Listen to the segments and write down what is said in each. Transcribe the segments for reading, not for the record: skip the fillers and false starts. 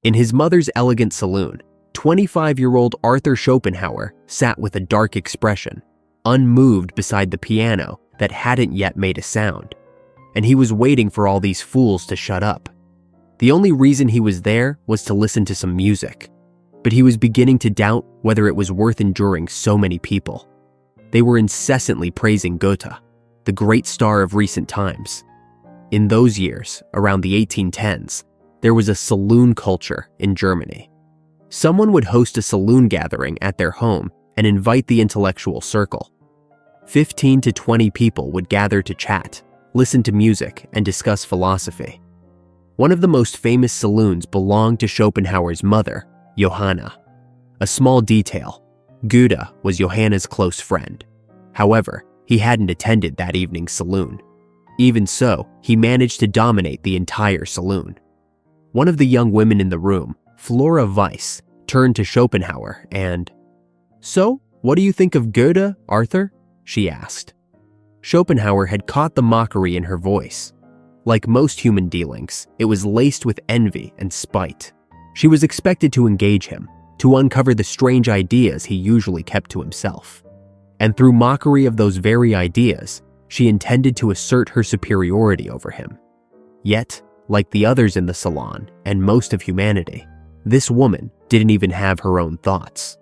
In his mother's elegant saloon, 25-year-old Arthur Schopenhauer sat with a dark expression, unmoved beside the piano that hadn't yet made a sound. And he was waiting for all these fools to shut up. The only reason he was there was to listen to some music. But he was beginning to doubt whether it was worth enduring so many people. They were incessantly praising Goethe, the great star of recent times. In those years, around the 1810s, there was a saloon culture in Germany. Someone would host a saloon gathering at their home and invite the intellectual circle. 15 to 20 people would gather to chat, listen to music, and discuss philosophy. One of the most famous saloons belonged to Schopenhauer's mother, Johanna. A small detail: Goethe was Johanna's close friend. However, he hadn't attended that evening's saloon. Even so, he managed to dominate the entire saloon. One of the young women in the room, Flora Weiss, turned to Schopenhauer and, "So, what do you think of Goethe, Arthur?" she asked. Schopenhauer had caught the mockery in her voice. Like most human dealings, it was laced with envy and spite. She was expected to engage him, to uncover the strange ideas he usually kept to himself. And through mockery of those very ideas, she intended to assert her superiority over him. Yet, like the others in the salon and most of humanity, this woman didn't even have her own thoughts.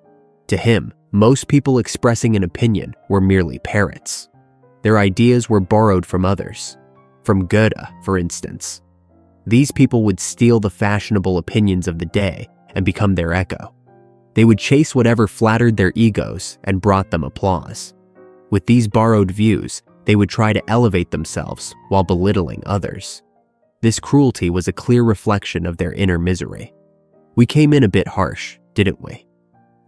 To him, most people expressing an opinion were merely parrots. Their ideas were borrowed from others. From Goethe, for instance. These people would steal the fashionable opinions of the day and become their echo. They would chase whatever flattered their egos and brought them applause. With these borrowed views, they would try to elevate themselves while belittling others. This cruelty was a clear reflection of their inner misery. We came in a bit harsh, didn't we?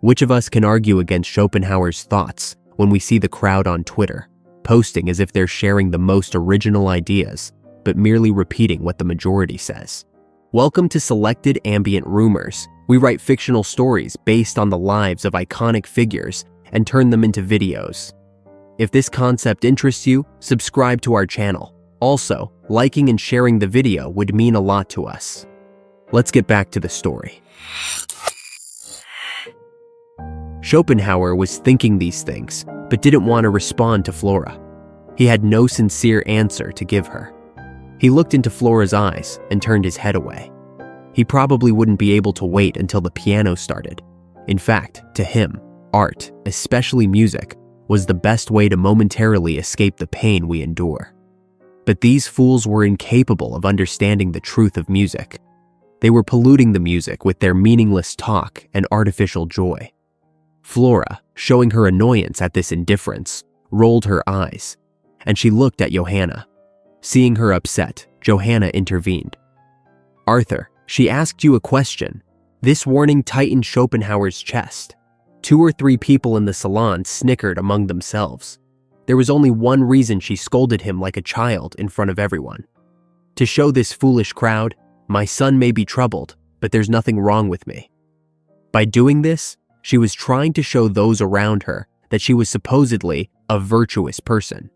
Which of us can argue against Schopenhauer's thoughts when we see the crowd on Twitter, posting as if they're sharing the most original ideas, but merely repeating what the majority says? Welcome to Selected Ambient Rumors. We write fictional stories based on the lives of iconic figures and turn them into videos. If this concept interests you, subscribe to our channel. Also, liking and sharing the video would mean a lot to us. Let's get back to the story. Schopenhauer was thinking these things, but didn't want to respond to Flora. He had no sincere answer to give her. He looked into Flora's eyes and turned his head away. He probably wouldn't be able to wait until the piano started. In fact, to him, art, especially music, was the best way to momentarily escape the pain we endure. But these fools were incapable of understanding the truth of music. They were polluting the music with their meaningless talk and artificial joy. Flora, showing her annoyance at this indifference, rolled her eyes, and she looked at Johanna. Seeing her upset, Johanna intervened. "Arthur, she asked you a question." This warning tightened Schopenhauer's chest. 2 or 3 people in the salon snickered among themselves. There was only one reason she scolded him like a child in front of everyone. To show this foolish crowd, "My son may be troubled, but there's nothing wrong with me." By doing this, she was trying to show those around her that she was supposedly a virtuous person.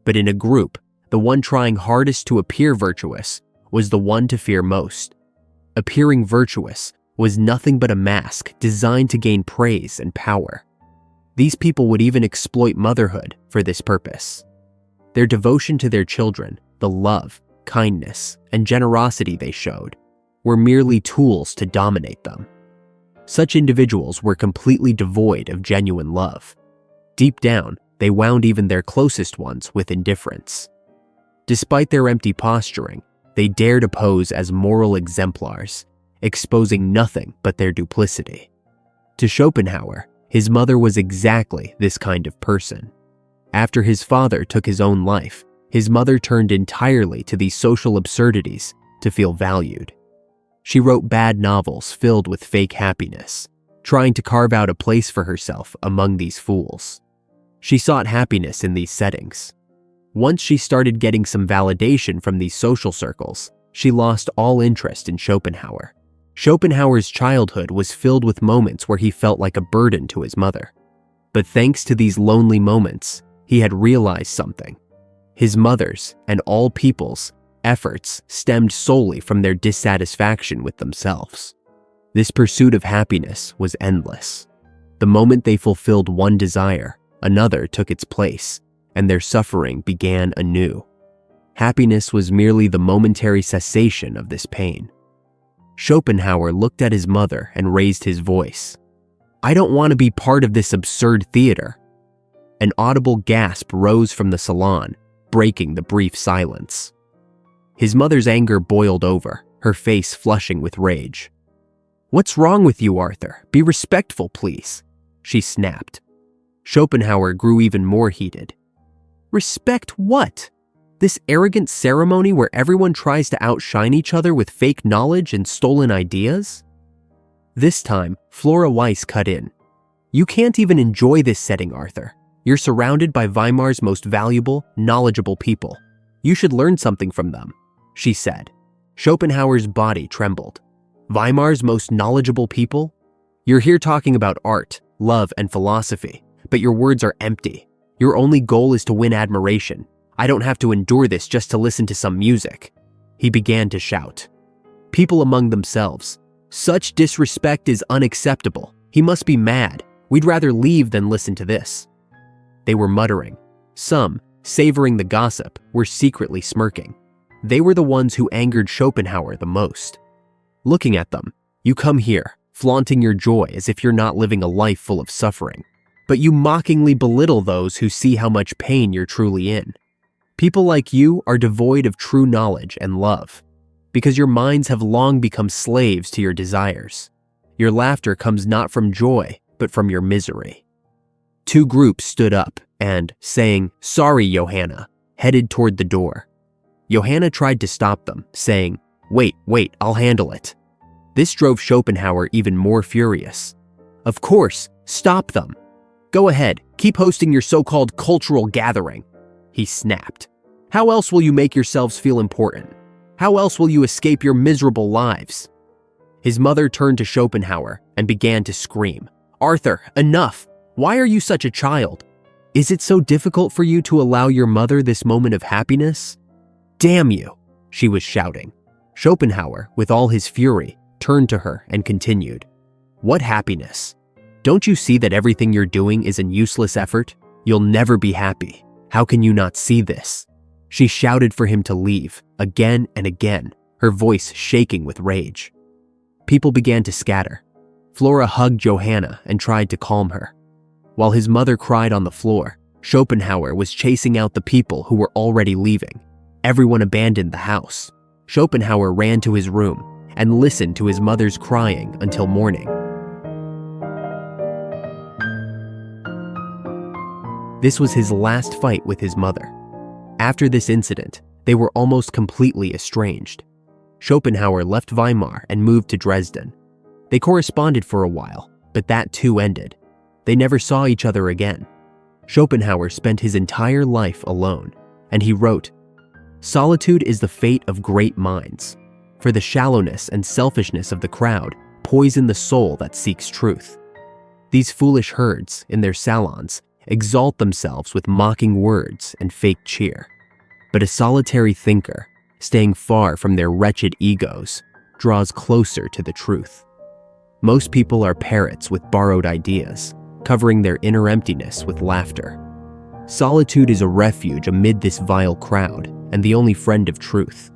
But in a group, the one trying hardest to appear virtuous was the one to fear most. Appearing virtuous was nothing but a mask designed to gain praise and power. These people would even exploit motherhood for this purpose. Their devotion to their children, the love, kindness, and generosity they showed, were merely tools to dominate them. Such individuals were completely devoid of genuine love. Deep down, they wound even their closest ones with indifference. Despite their empty posturing, they dared to pose as moral exemplars, exposing nothing but their duplicity. To Schopenhauer, his mother was exactly this kind of person. After his father took his own life, his mother turned entirely to these social absurdities to feel valued. She wrote bad novels filled with fake happiness, trying to carve out a place for herself among these fools. She sought happiness in these settings. Once she started getting some validation from these social circles, she lost all interest in Schopenhauer. Schopenhauer's childhood was filled with moments where he felt like a burden to his mother. But thanks to these lonely moments, he had realized something. His mother's, and all people's, efforts stemmed solely from their dissatisfaction with themselves. This pursuit of happiness was endless. The moment they fulfilled one desire, another took its place, and their suffering began anew. Happiness was merely the momentary cessation of this pain. Schopenhauer looked at his mother and raised his voice. "I don't want to be part of this absurd theater." An audible gasp rose from the salon, breaking the brief silence. His mother's anger boiled over, her face flushing with rage. "What's wrong with you, Arthur? Be respectful, please," she snapped. Schopenhauer grew even more heated. "Respect what? This arrogant ceremony where everyone tries to outshine each other with fake knowledge and stolen ideas?" This time, Flora Weiss cut in. "You can't even enjoy this setting, Arthur. You're surrounded by Weimar's most valuable, knowledgeable people. You should learn something from them," she said. Schopenhauer's body trembled. "Weimar's most knowledgeable people? You're here talking about art, love, and philosophy, but your words are empty. Your only goal is to win admiration. I don't have to endure this just to listen to some music." He began to shout. People among themselves. "Such disrespect is unacceptable. He must be mad. We'd rather leave than listen to this." They were muttering. Some, savoring the gossip, were secretly smirking. They were the ones who angered Schopenhauer the most. Looking at them, you come here, flaunting your joy as if you're not living a life full of suffering. But you mockingly belittle those who see how much pain you're truly in. People like you are devoid of true knowledge and love, because your minds have long become slaves to your desires. Your laughter comes not from joy, but from your misery. Two groups stood up and, saying, "Sorry, Johanna," headed toward the door. Johanna tried to stop them, saying, Wait, I'll handle it." This drove Schopenhauer even more furious. "Of course, stop them. Go ahead, keep hosting your so-called cultural gathering," he snapped. "How else will you make yourselves feel important? How else will you escape your miserable lives?" His mother turned to Schopenhauer and began to scream. "Arthur, enough! Why are you such a child? Is it so difficult for you to allow your mother this moment of happiness? Damn you!" she was shouting. Schopenhauer, with all his fury, turned to her and continued. "What happiness? Don't you see that everything you're doing is an useless effort? You'll never be happy. How can you not see this?" She shouted for him to leave, again and again, her voice shaking with rage. People began to scatter. Flora hugged Johanna and tried to calm her. While his mother cried on the floor, Schopenhauer was chasing out the people who were already leaving. Everyone abandoned the house. Schopenhauer ran to his room and listened to his mother's crying until morning. This was his last fight with his mother. After this incident, they were almost completely estranged. Schopenhauer left Weimar and moved to Dresden. They corresponded for a while, but that too ended. They never saw each other again. Schopenhauer spent his entire life alone, and he wrote, "Solitude is the fate of great minds, for the shallowness and selfishness of the crowd poison the soul that seeks truth. These foolish herds, in their salons, exalt themselves with mocking words and fake cheer. But a solitary thinker, staying far from their wretched egos, draws closer to the truth. Most people are parrots with borrowed ideas, covering their inner emptiness with laughter. Solitude is a refuge amid this vile crowd and the only friend of truth.